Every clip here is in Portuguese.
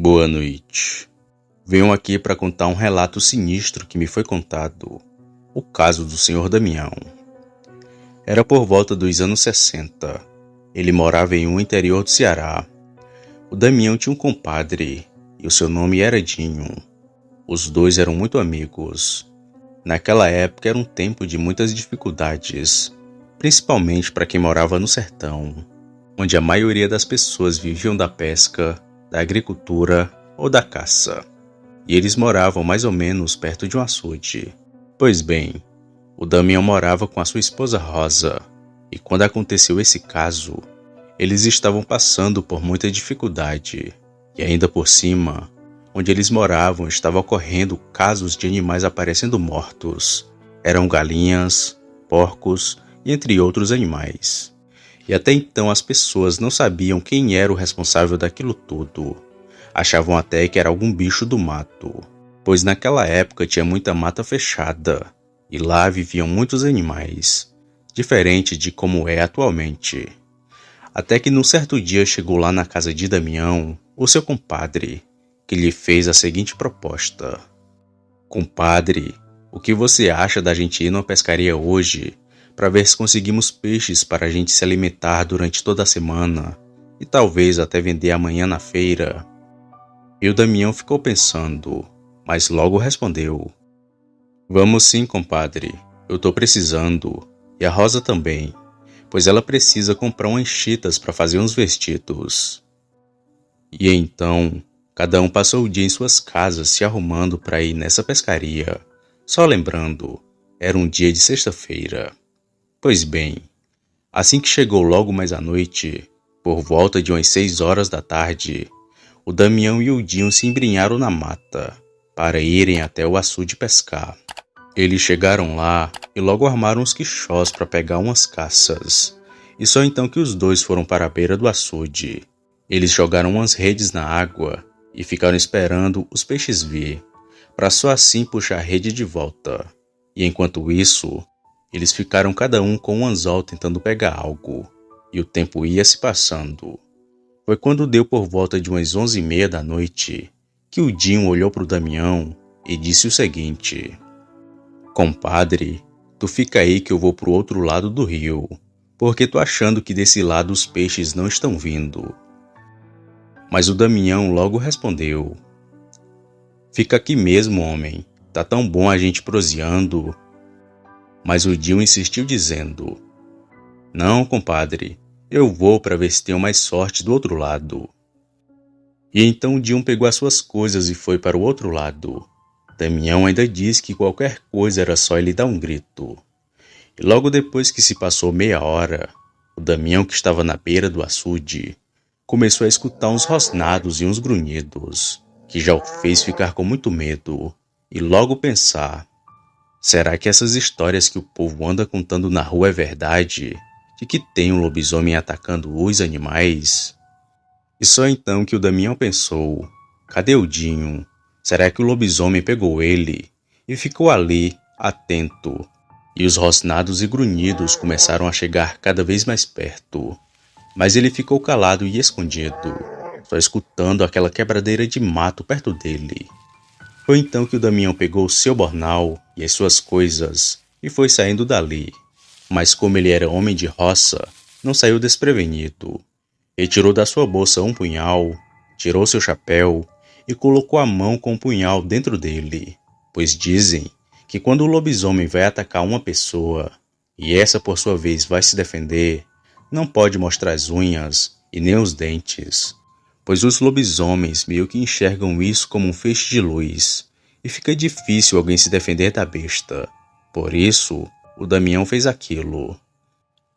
Boa noite. Venho aqui para contar um relato sinistro que me foi contado. O caso do Sr. Damião. Era por volta dos anos 60. Ele morava em um interior do Ceará. O Damião tinha um compadre e o seu nome era Dinho. Os dois eram muito amigos. Naquela época era um tempo de muitas dificuldades, principalmente para quem morava no sertão, onde a maioria das pessoas viviam da pesca, da agricultura ou da caça. E eles moravam mais ou menos perto de um açude. Pois bem, o Damião morava com a sua esposa Rosa, e quando aconteceu esse caso, eles estavam passando por muita dificuldade. E ainda por cima, onde eles moravam estavam ocorrendo casos de animais aparecendo mortos. Eram galinhas, porcos e entre outros animais. E até então as pessoas não sabiam quem era o responsável daquilo tudo. Achavam até que era algum bicho do mato, pois naquela época tinha muita mata fechada, e lá viviam muitos animais, diferente de como é atualmente. Até que num certo dia chegou lá na casa de Damião, o seu compadre, que lhe fez a seguinte proposta: "Compadre, o que você acha da gente ir numa pescaria hoje, para ver se conseguimos peixes para a gente se alimentar durante toda a semana, e talvez até vender amanhã na feira?" E o Damião ficou pensando, mas logo respondeu: "Vamos sim, compadre. Eu tô precisando. E a Rosa também, pois ela precisa comprar umas chitas para fazer uns vestidos." E então, cada um passou o dia em suas casas se arrumando para ir nessa pescaria. Só lembrando, era um dia de sexta-feira. Pois bem, assim que chegou logo mais à noite, por volta de umas 6 horas da tarde, o Damião e o Dinho se embrenharam na mata para irem até o açude pescar. Eles chegaram lá e logo armaram os quixós para pegar umas caças. E só então que os dois foram para a beira do açude. Eles jogaram umas redes na água e ficaram esperando os peixes vir, para só assim puxar a rede de volta. E enquanto isso, eles ficaram cada um com um anzol tentando pegar algo. E o tempo ia se passando. Foi quando deu por volta de umas 11h30 da noite que o Dinho olhou para o Damião e disse o seguinte: "Compadre, tu fica aí que eu vou pro outro lado do rio, porque tô achando que desse lado os peixes não estão vindo." Mas o Damião logo respondeu: "Fica aqui mesmo, homem, tá tão bom a gente proseando." Mas o Dinho insistiu dizendo: "Não, compadre, eu vou para ver se tenho mais sorte do outro lado." E então o Dinho pegou as suas coisas e foi para o outro lado. Damião ainda disse que qualquer coisa era só ele dar um grito. E logo depois que se passou meia hora, o Damião, que estava na beira do açude, começou a escutar uns rosnados e uns grunhidos, que já o fez ficar com muito medo, e logo pensar: será que essas histórias que o povo anda contando na rua é verdade? De que tem um lobisomem atacando os animais? E só então que o Damião pensou: cadê o Dinho? Será que o lobisomem pegou ele? E ficou ali, atento. E os rosnados e grunhidos começaram a chegar cada vez mais perto. Mas ele ficou calado e escondido, só escutando aquela quebradeira de mato perto dele. Foi então que o Damião pegou o seu bornal e as suas coisas e foi saindo dali. Mas como ele era homem de roça, não saiu desprevenido. Retirou da sua bolsa um punhal, tirou seu chapéu e colocou a mão com o punhal dentro dele, pois dizem que quando o lobisomem vai atacar uma pessoa, e essa por sua vez vai se defender, não pode mostrar as unhas e nem os dentes, pois os lobisomens meio que enxergam isso como um feixe de luz, e fica difícil alguém se defender da besta. Por isso, o Damião fez aquilo.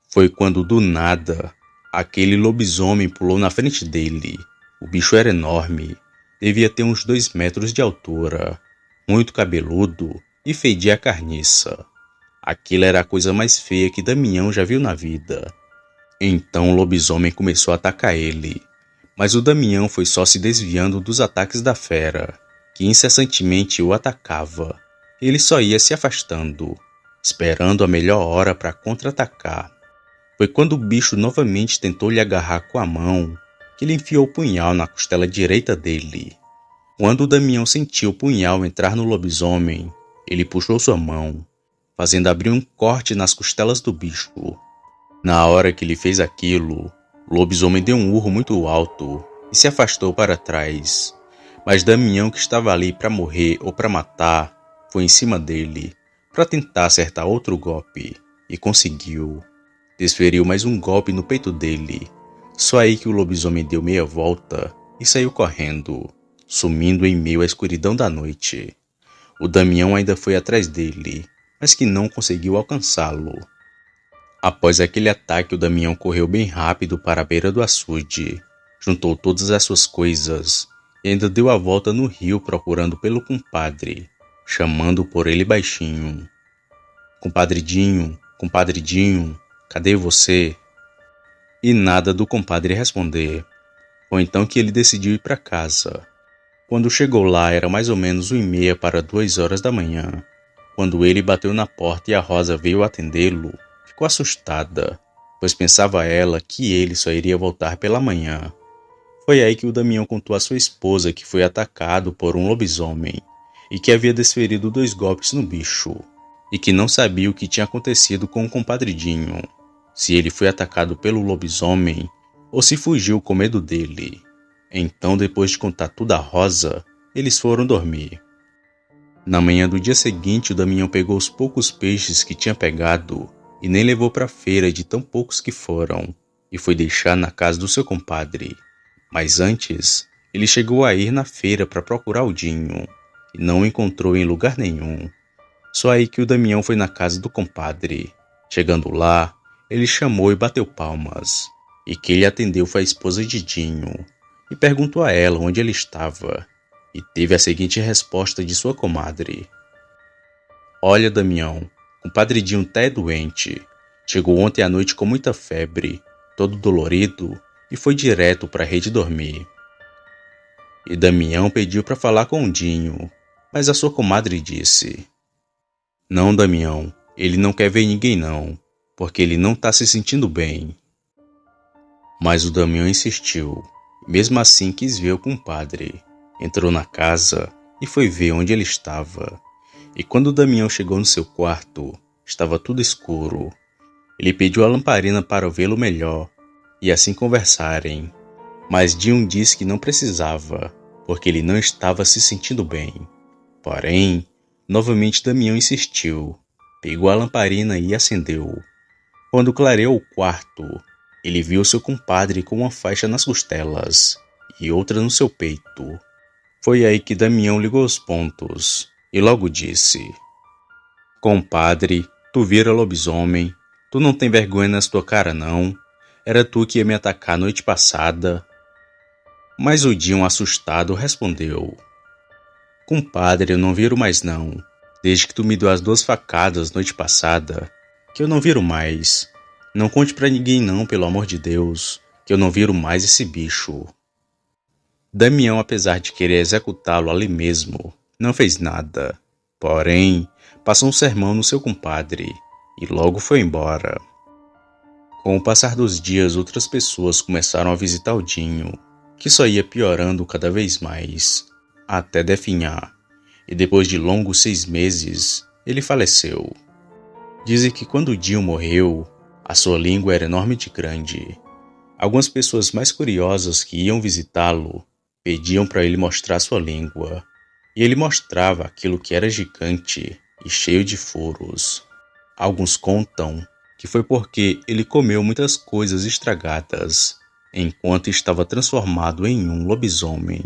Foi quando do nada, aquele lobisomem pulou na frente dele. O bicho era enorme, devia ter uns 2 metros de altura, muito cabeludo e fedia a carniça. Aquilo era a coisa mais feia que Damião já viu na vida. Então o lobisomem começou a atacar ele, mas o Damião foi só se desviando dos ataques da fera, que incessantemente o atacava. Ele só ia se afastando, esperando a melhor hora para contra-atacar. Foi quando o bicho novamente tentou lhe agarrar com a mão que ele enfiou o punhal na costela direita dele. Quando o Damião sentiu o punhal entrar no lobisomem, ele puxou sua mão, fazendo abrir um corte nas costelas do bicho. Na hora que ele fez aquilo, o lobisomem deu um urro muito alto e se afastou para trás. Mas Damião, que estava ali para morrer ou para matar, foi em cima dele para tentar acertar outro golpe e conseguiu. Desferiu mais um golpe no peito dele. Só aí que o lobisomem deu meia volta e saiu correndo, sumindo em meio à escuridão da noite. O Damião ainda foi atrás dele, mas que não conseguiu alcançá-lo. Após aquele ataque, o Damião correu bem rápido para a beira do açude, juntou todas as suas coisas e ainda deu a volta no rio procurando pelo compadre, chamando por ele baixinho. Compadredinho, compadredinho, cadê você? E nada do compadre responder. Foi então que ele decidiu ir para casa. Quando chegou lá era mais ou menos 1h30 para 2h da manhã. Quando ele bateu na porta e a Rosa veio atendê-lo, ficou assustada, pois pensava ela que ele só iria voltar pela manhã. Foi aí que o Damião contou à sua esposa que foi atacado por um lobisomem e que havia desferido 2 golpes no bicho e que não sabia o que tinha acontecido com o compadredinho, se ele foi atacado pelo lobisomem ou se fugiu com medo dele. Então, depois de contar tudo à Rosa, eles foram dormir. Na manhã do dia seguinte, o Damião pegou os poucos peixes que tinha pegado e nem levou para a feira de tão poucos que foram e foi deixar na casa do seu compadre. Mas antes, ele chegou a ir na feira para procurar o Dinho e não o encontrou em lugar nenhum. Só aí que o Damião foi na casa do compadre. Chegando lá, ele chamou e bateu palmas. E quem lhe atendeu foi a esposa de Dinho e perguntou a ela onde ele estava. E teve a seguinte resposta de sua comadre: Olha, Damião, compadre Dinho tá doente. Chegou ontem à noite com muita febre, todo dolorido, e foi direto para a rede dormir. E Damião pediu para falar com o Dinho, mas a sua comadre disse: Não, Damião, ele não quer ver ninguém não, porque ele não tá se sentindo bem. Mas o Damião insistiu, mesmo assim quis ver o compadre. Entrou na casa e foi ver onde ele estava. E quando o Damião chegou no seu quarto, estava tudo escuro. Ele pediu a lamparina para vê-lo melhor e assim conversarem. Mas Dinho disse que não precisava, porque ele não estava se sentindo bem. Porém, novamente Damião insistiu, pegou a lamparina e acendeu. Quando clareou o quarto, ele viu seu compadre com uma faixa nas costelas e outra no seu peito. Foi aí que Damião ligou os pontos e logo disse: Compadre, tu vira lobisomem, tu não tem vergonha na tua cara não? Era tu que ia me atacar noite passada? Mas o Dinho, assustado, respondeu: Compadre, eu não viro mais não. Desde que tu me deu as 2 facadas noite passada, que eu não viro mais. Não conte pra ninguém não, pelo amor de Deus, que eu não viro mais esse bicho. Damião, apesar de querer executá-lo ali mesmo, não fez nada. Porém, passou um sermão no seu compadre e logo foi embora. Com o passar dos dias, outras pessoas começaram a visitar o Dinho, que só ia piorando cada vez mais, até definhar. E depois de longos 6 meses, ele faleceu. Dizem que quando o Dinho morreu, a sua língua era enormemente grande. Algumas pessoas mais curiosas que iam visitá-lo pediam para ele mostrar sua língua, e ele mostrava aquilo que era gigante e cheio de furos. Alguns contam que foi porque ele comeu muitas coisas estragadas, enquanto estava transformado em um lobisomem.